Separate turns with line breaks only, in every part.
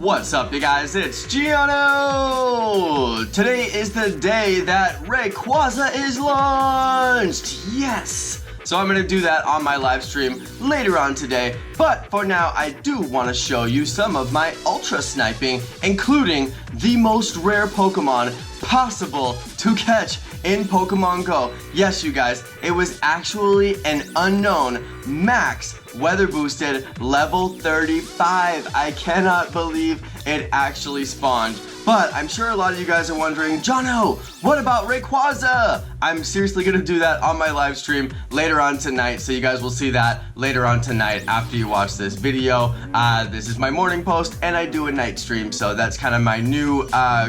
What's up, you guys? It's Jonno! Today is the day that Rayquaza is launched! Yes! So I'm going to do that on my live stream later on today, but for now I do want to show you some of my ultra sniping, including the most rare Pokemon possible to catch in Pokemon Go. Yes, you guys, it was actually an unknown max weather boosted level 35. I cannot believe it actually spawned. But I'm sure a lot of you guys are wondering, Jonno, what about Rayquaza? I'm seriously gonna do that on my live stream later on tonight, so you guys will see that later on tonight after you watch this video. This is my morning post, and I do a night stream, so that's kind of my new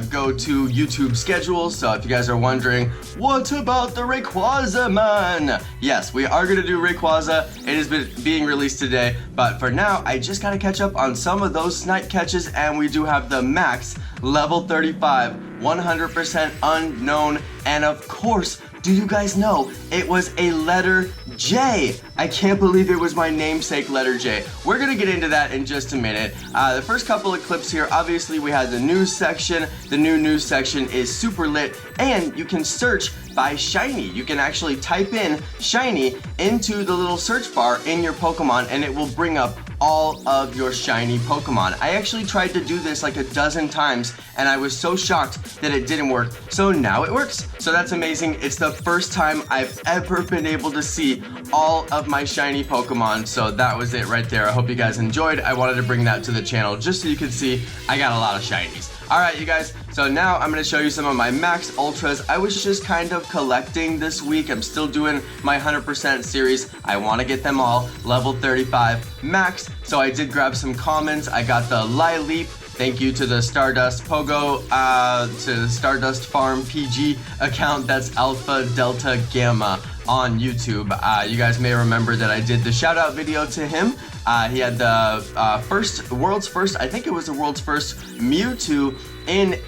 go-to YouTube schedule. So if you guys are wondering, what about the Rayquaza, man? Yes, we are gonna do Rayquaza. It has been being released today, but for now, I just gotta catch up on some of those snipe catches, and we do have the max level 35, 100% unknown, and of course, do you guys know it was a letter J? I can't believe it was my namesake letter J. We're gonna get into that in just a minute. The first couple of clips here, obviously we had the news section. The new news section is super lit, and you can search by shiny. You can actually type in shiny into the little search bar in your Pokemon, and it will bring up all of your shiny Pokemon. I actually tried to do this like a dozen times, and I was so shocked that it didn't work. So now it works. So that's amazing. It's the first time I've ever been able to see all of my shiny Pokemon. So that was it right there. I hope you guys enjoyed. I wanted to bring that to the channel just so you could see I got a lot of shinies. Alright, you guys, so now I'm going to show you some of my max ultras. I was just kind of collecting this week. I'm still doing my 100% series. I want to get them all level 35 max. So I did grab some commons. I got the Lileep. Thank you to the Stardust Pogo, to the Stardust Farm PG account. That's Alpha Delta Gamma on YouTube. You guys may remember that I did the shout out video to him. He had the world's first, I think it was the world's first Mewtwo in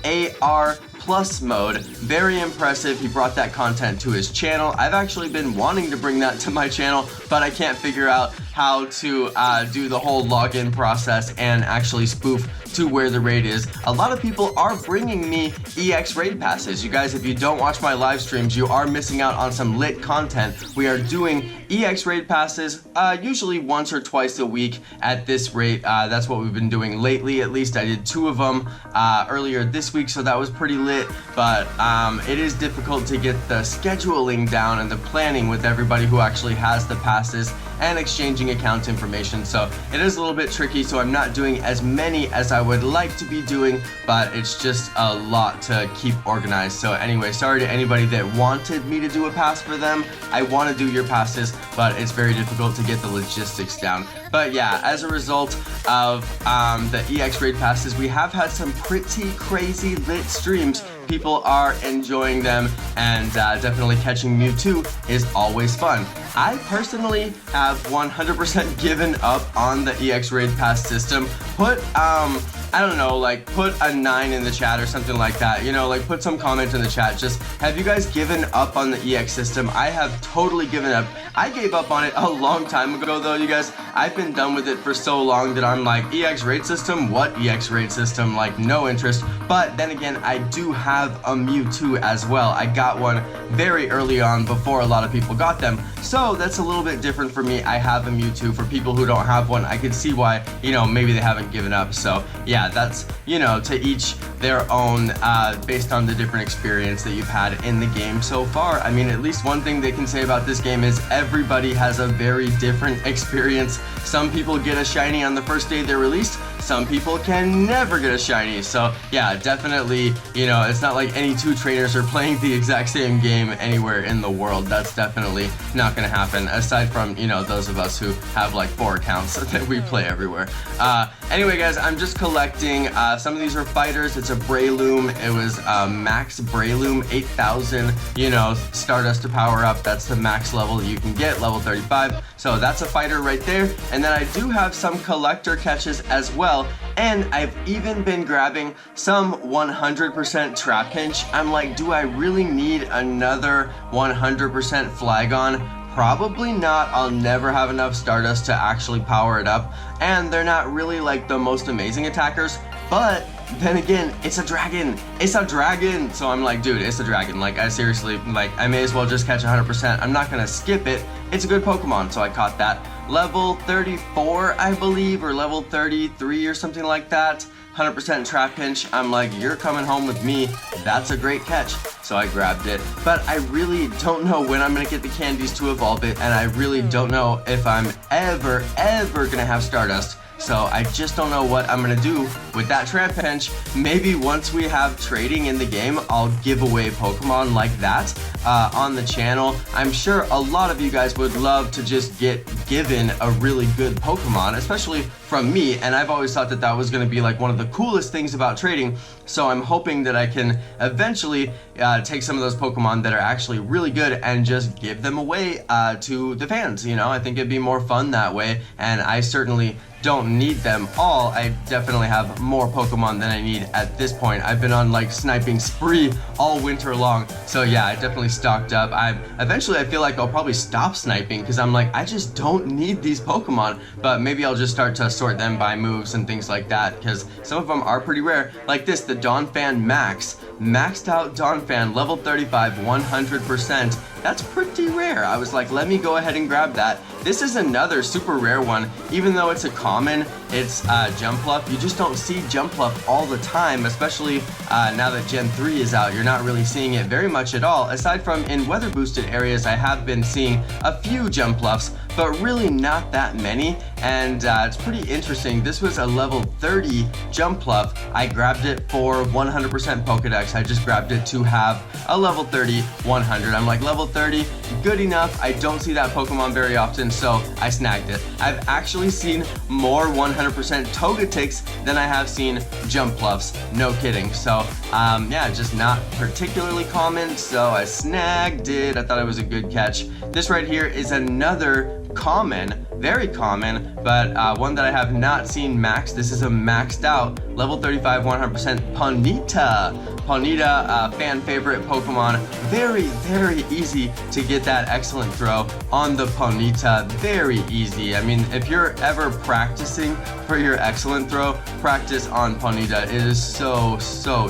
AR plus mode. Very impressive. He brought that content to his channel. I've actually been wanting to bring that to my channel, but I can't figure out how to do the whole login process and actually spoof to where the raid is. A lot of people are bringing me EX raid passes. You guys, if you don't watch my live streams, you are missing out on some lit content. We are doing EX raid passes usually once or twice a week at this rate. That's what we've been doing lately. At least I did 2 of them earlier this week, so that was pretty lit. But it is difficult to get the scheduling down and the planning with everybody who actually has the passes and exchanging account information. So it is a little bit tricky, so I'm not doing as many as I would like to be doing, but it's just a lot to keep organized. So anyway, sorry to anybody that wanted me to do a pass for them. I want to do your passes, but it's very difficult to get the logistics down. But yeah, as a result of the EX raid passes, we have had some pretty crazy lit streams. People are enjoying them, and definitely catching Mewtwo is always fun. I personally have 100% given up on the EX raid pass system. Put I don't know, like put a 9 in the chat or something like that, you know, like put some comment in the chat. Just, have you guys given up on the EX system? I have totally given up. I gave up on it a long time ago though, you guys. I've been done with it for so long that I'm like, EX raid system? What EX raid system? Like, no interest. But then again, I do have a Mewtwo as well. I got one very early on before a lot of people got them. So that's a little bit different for me. I have a Mewtwo. For people who don't have one, I can see why, you know, maybe they haven't given up. So yeah, that's, you know, to each their own, based on the different experience that you've had in the game so far. I mean, at least one thing they can say about this game is everybody has a very different experience. Some people get a shiny on the first day they're released. Some people can never get a shiny. So yeah, definitely, you know, it's not like any 2 trainers are playing the exact same game anywhere in the world. That's definitely not gonna happen, aside from, you know, those of us who have like 4 accounts that we play everywhere. Anyway guys, I'm just collecting, some of these are fighters. It's a Breloom. It was max Breloom, 8,000, you know, Stardust to power up. That's the max level that you can get, level 35. So that's a fighter right there. And then I do have some collector catches as well. And I've even been grabbing some 100% Trapinch. I'm like, do I really need another 100% Flygon? Probably not. I'll never have enough Stardust to actually power it up. And they're not really like the most amazing attackers, but then again, it's a dragon. It's a dragon. So I'm like, dude, it's a dragon. Like, I seriously, like, I may as well just catch 100%. I'm not gonna skip it. It's a good Pokemon, so I caught that. Level 34, I believe, or level 33 or something like that. 100% trap pinch. I'm like, you're coming home with me. That's a great catch. So I grabbed it. But I really don't know when I'm gonna get the candies to evolve it, and I really don't know if I'm ever gonna have Stardust. So I just don't know what I'm gonna do with that trap pinch. Maybe once we have trading in the game, I'll give away Pokemon like that on the channel. I'm sure a lot of you guys would love to just get given a really good Pokemon, especially from me, and I've always thought that that was gonna be like one of the coolest things about trading. So I'm hoping that I can eventually take some of those Pokemon that are actually really good and just give them away to the fans. You know, I think it'd be more fun that way, and I certainly don't need them all. I definitely have more Pokemon than I need at this point. I've been on like sniping spree all winter long, so yeah, I definitely stocked up. Eventually I feel like I'll probably stop sniping because I'm like, I just don't need these Pokemon, but maybe I'll just start to sort them by moves and things like that, because some of them are pretty rare. Like this, the Donphan Max, maxed out Donphan, level 35, 100%. That's pretty rare. I was like, let me go ahead and grab that. This is another super rare one. Even though it's a common, it's Jumpluff. You just don't see Jumpluff all the time, especially now that Gen 3 is out. You're not really seeing it very much at all. Aside from in weather boosted areas, I have been seeing a few Jumpluffs, but really not that many, and it's pretty interesting. This was a level 30 Jumpluff. I grabbed it for 100% Pokedex. I just grabbed it to have a level 30 100. I'm like, level 30, good enough. I don't see that Pokemon very often, so I snagged it. I've actually seen more 100% Togetix than I have seen Jumpluffs, no kidding. So yeah, just not particularly common, so I snagged it. I thought it was a good catch. This right here is another common, very common, but one that I have not seen maxed. This is a maxed out level 35 100% Ponyta. Ponyta, fan favorite Pokemon. Very easy to get that excellent throw on the Ponyta. Very easy. I mean, if you're ever practicing for your excellent throw, practice on Ponyta. It is so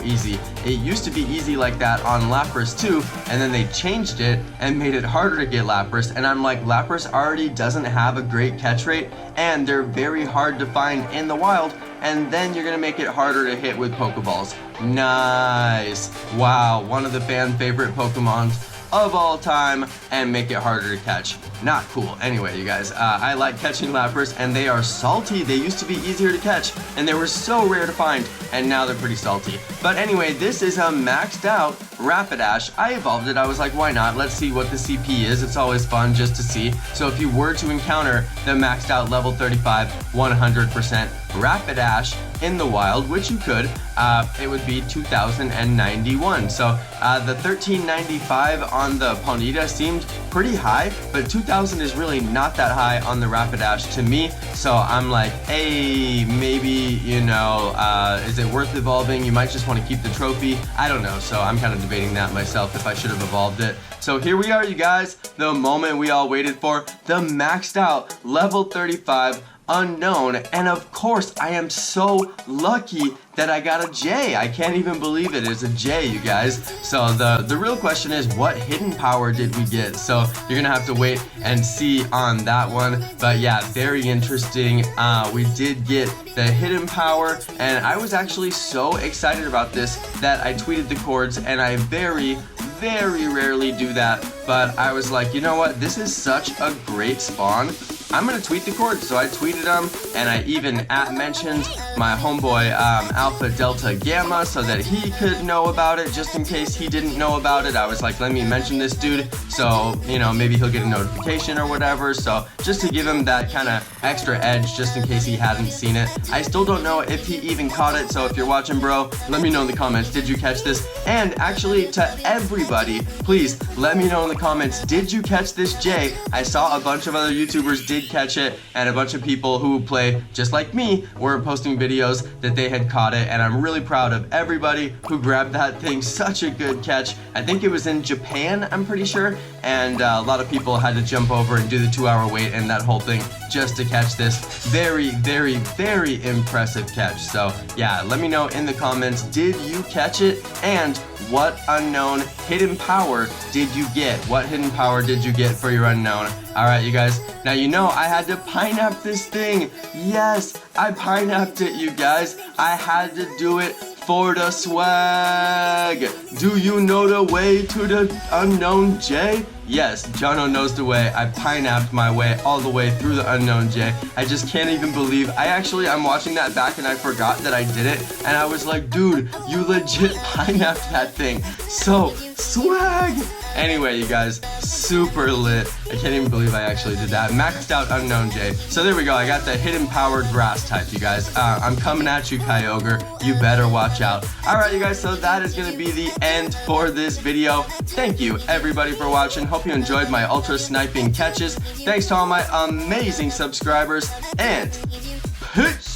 easy. It used to be easy like that on Lapras too, and then they changed it and made it harder to get Lapras, and I'm like, Lapras already doesn't have a great catch rate, and they're very hard to find in the wild, and then you're gonna make it harder to hit with Pokeballs. Nice. Wow, one of the fan favorite Pokemons of all time, and make it harder to catch. Not cool. Anyway, you guys, I like catching Lapras, and they are salty. They used to be easier to catch, and they were so rare to find, and now they're pretty salty. But anyway, this is a maxed out Rapidash. I evolved it. I was like, why not? Let's see what the CP is. It's always fun just to see. So if you were to encounter the maxed out level 35 100% Rapidash in the wild, which you could, it would be 2091. So the 1395 on the Ponyta seemed pretty high, but 2000 is really not that high on the Rapidash to me. So I'm like, hey, maybe, you know, is it worth evolving? You might just want to keep the trophy. I don't know. So I'm kind of debating that myself, if I should have evolved it. So here we are, you guys, the moment we all waited for, the maxed out level 35 unknown, and of course I am so lucky that I got a J. I can't even believe it. It's a J, you guys. So the real question is, what hidden power did we get? So you're gonna have to wait and see on that one. But yeah, very interesting. We did get the hidden power, and I was actually so excited about this that I tweeted the cords, and I very rarely do that, but I was like, you know what, this is such a great spawn, I'm gonna tweet the cords. So I tweeted them, and I even mentioned my homeboy Alpha Delta Gamma so that he could know about it, just in case he didn't know about it. I was like, let me mention this dude, so you know, maybe he'll get a notification or whatever, so just to give him that kind of extra edge, just in case he hadn't seen it. I still don't know if he even caught it, so if you're watching, bro, let me know in the comments, did you catch this? And actually, to everybody, please let me know in the comments, did you catch this J? I saw a bunch of other YouTubers did catch it, and a bunch of people who play just like me were posting videos that they had caught it, and I'm really proud of everybody who grabbed that thing. Such a good catch. I think it was in Japan, I'm pretty sure, and a lot of people had to jump over and do the 2-hour wait and that whole thing just to catch catch this very, very, very impressive catch. So yeah, let me know in the comments, did you catch it? And what unknown hidden power did you get? What hidden power did you get for your unknown? Alright, you guys. Now you know I had to pineapple this thing. Yes, I pineappled it, you guys. I had to do it for the swag. Do you know the way to the unknown J? Yes, Jonno knows the way. I pineappled my way all the way through the unknown J. I just can't even believe. I'm watching that back and I forgot that I did it. And I was like, dude, you legit pineappled that thing. So, swag. Anyway, you guys, super lit. I can't even believe I actually did that. Maxed out unknown J. So there we go. I got the hidden powered grass type, you guys. I'm coming at you, Kyogre. You better watch out. Alright, you guys, so that is going to be the end for this video. Thank you, everybody, for watching. Hope you enjoyed my ultra sniping catches. Thanks to all my amazing subscribers, and peace!